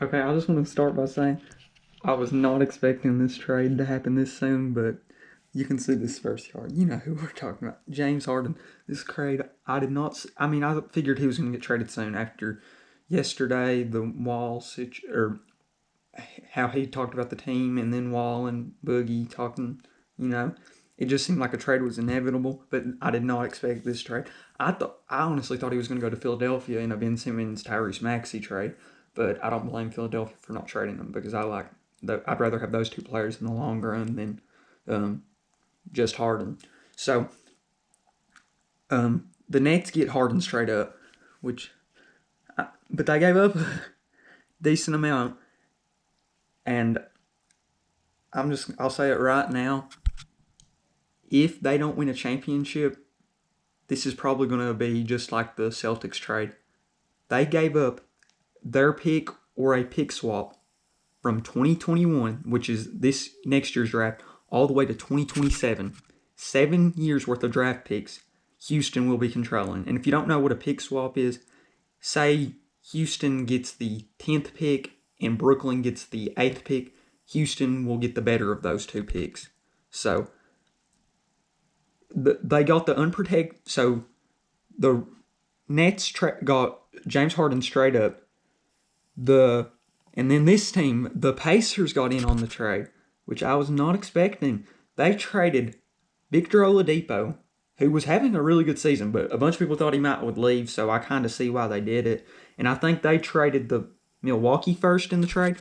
Okay, I just want to start by saying I was not expecting this trade to happen this soon, but you can see this first yard. You know who we're talking about. James Harden. This trade, I did not. I mean, I figured he was going to get traded soon after yesterday, the or how he talked about the team, and then Wall and Boogie talking, you know. It just seemed like a trade was inevitable, but I did not expect this trade. I honestly thought he was going to go to Philadelphia in a Ben Simmons Tyrese Maxey trade, but I don't blame Philadelphia for not trading him because I'd rather have those two players in the long run than um, just Harden. So the Nets get Harden straight up, but they gave up a decent amount, and I'll say it right now. If they don't win a championship, this is probably going to be just like the Celtics trade. They gave up their pick or a pick swap from 2021, which is this next year's draft, all the way to 2027. 7 years worth of draft picks Houston will be controlling. And if you don't know what a pick swap is, say Houston gets the 10th pick and Brooklyn gets the 8th pick, Houston will get the better of those two picks. So they got the unprotected. So the Nets got James Harden straight up. And then this team, the Pacers, got in on the trade, which I was not expecting. They traded Victor Oladipo, who was having a really good season, but a bunch of people thought he would leave, so I kind of see why they did it. And I think they traded the Milwaukee first in the trade,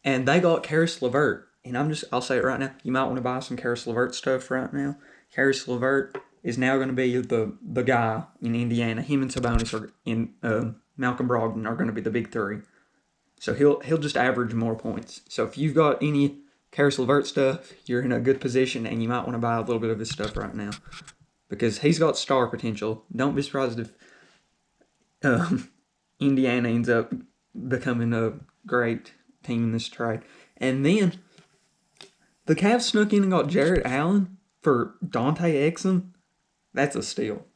and they got Karis LeVert. And I'll say it right now, you might want to buy some Karis LeVert stuff right now. Karis LeVert is now going to be the guy in Indiana. Him and Sabonis Malcolm Brogdon are going to be the big three. So he'll just average more points. So if you've got any Karis LeVert stuff, you're in a good position, and you might want to buy a little bit of his stuff right now because he's got star potential. Don't be surprised if Indiana ends up becoming a great team in this trade. And then the Cavs snuck in and got Jarrett Allen for Dante Exum. That's a steal.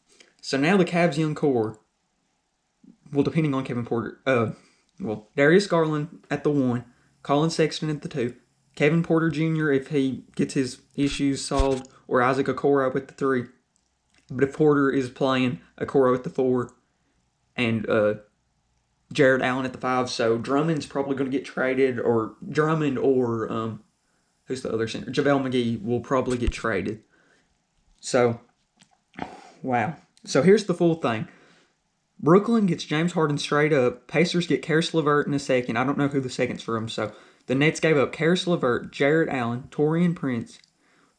So now the Cavs' young core, well, depending on Kevin Porter, Darius Garland at the 1, Colin Sexton at the 2, Kevin Porter Jr. if he gets his issues solved, or Isaac Okoro at the 3. But if Porter is playing, Okoro at the 4, and Jarrett Allen at the 5. So Drummond's probably going to get traded, or Drummond or who's the other center? JaVale McGee will probably get traded. So, wow. So here's the full thing. Brooklyn gets James Harden straight up. Pacers get Karis LeVert in a second. I don't know who the second's from. So the Nets gave up Karis LeVert, Jarrett Allen, Taurean Prince.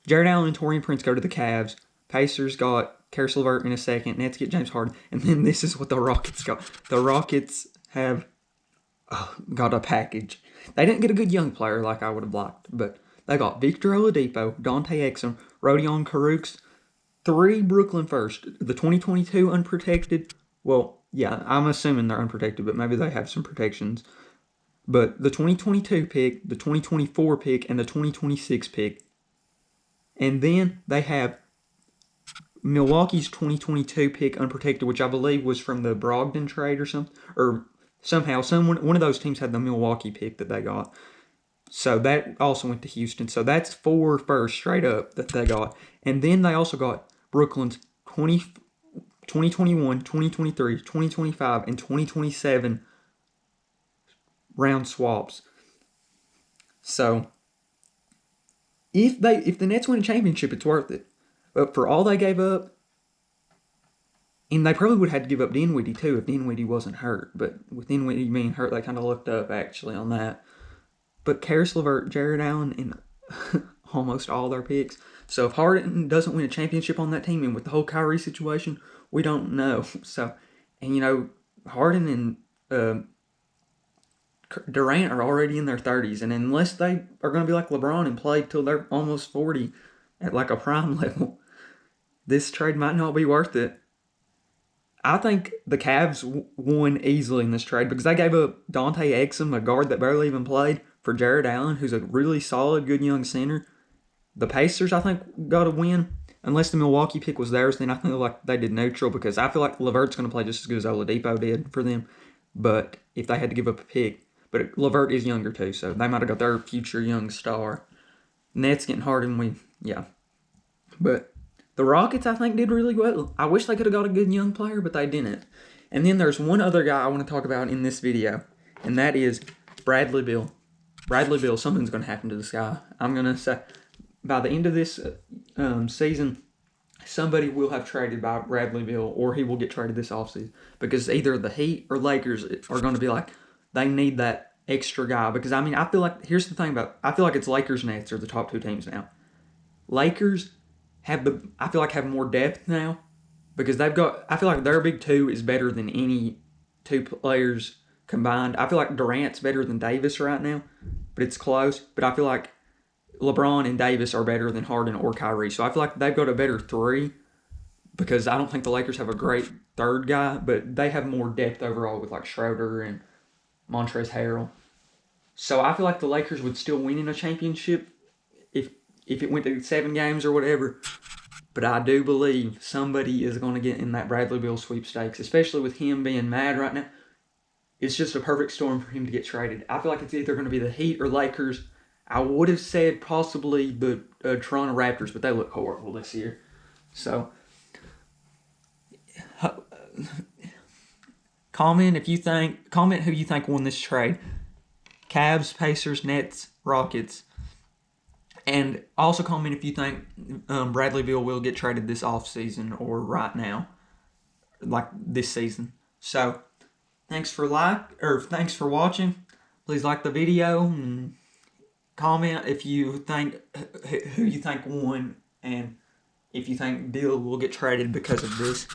Jarrett Allen and Taurean Prince go to the Cavs. Pacers got Karis LeVert in a second. Nets get James Harden. And then this is what the Rockets got. The Rockets have got a package. They didn't get a good young player like I would have liked, but they got Victor Oladipo, Dante Exum, Rodion Caruks, 3 Brooklyn first. The 2022 unprotected. Well, yeah, I'm assuming they're unprotected, but maybe they have some protections. But the 2022 pick, the 2024 pick, and the 2026 pick. And then they have Milwaukee's 2022 pick unprotected, which I believe was from the Brogdon trade or something. Or somehow, one of those teams had the Milwaukee pick that they got. So that also went to Houston. So that's 4 first straight up that they got. And then they also got Brooklyn's 2021, 2023, 2025, and 2027 round swaps. So if the Nets win a championship, it's worth it. But for all they gave up, and they probably would have had to give up Dinwiddie too if Dinwiddie wasn't hurt. But with Dinwiddie being hurt, they kind of looked up actually on that. But Karis LeVert, Jarrett Allen, and almost all their picks. So if Harden doesn't win a championship on that team, and with the whole Kyrie situation, we don't know. So, and Harden and Durant are already in their 30s, and unless they are going to be like LeBron and play till they're almost 40 at like a prime level, this trade might not be worth it. I think the Cavs won easily in this trade because they gave up Dante Exum, a guard that barely even played, for Jarrett Allen, who's a really solid, good young center. The Pacers, I think, got a win. Unless the Milwaukee pick was theirs, then I think they did neutral because I feel like LeVert's going to play just as good as Oladipo did for them. But if they had to give up a pick, But LeVert is younger too, so they might have got their future young star. Nets getting Harden, yeah. But the Rockets, I think, did really well. I wish they could have got a good young player, but they didn't. And then there's one other guy I want to talk about in this video, and that is Bradley Beal. Bradley Beal, something's going to happen to this guy. I'm going to say by the end of this season, somebody will have traded by Bradley Beal, or he will get traded this offseason. Because either the Heat or Lakers are going to be like, they need that extra guy. Because, I mean, I feel like, here's the thing I feel like it's Lakers and Nets are the top two teams now. Lakers have more depth now because I feel like their big two is better than any two players combined. I feel like Durant's better than Davis right now, but it's close. But I feel like LeBron and Davis are better than Harden or Kyrie. So I feel like they've got a better three because I don't think the Lakers have a great third guy, but they have more depth overall with like Schroeder and Montrezl Harrell. So I feel like the Lakers would still win in a championship if it went to 7 games or whatever. But I do believe somebody is going to get in that Bradley Beal sweepstakes, especially with him being mad right now. It's just a perfect storm for him to get traded. I feel like it's either going to be the Heat or Lakers. I would have said possibly the Toronto Raptors, but they look horrible this year. So, comment who you think won this trade. Cavs, Pacers, Nets, Rockets. And also comment if you think Bradley Beal will get traded this offseason or right now, like this season. So, thanks for watching. Please like the video and comment if you think who you think won and if you think Beal will get traded because of this.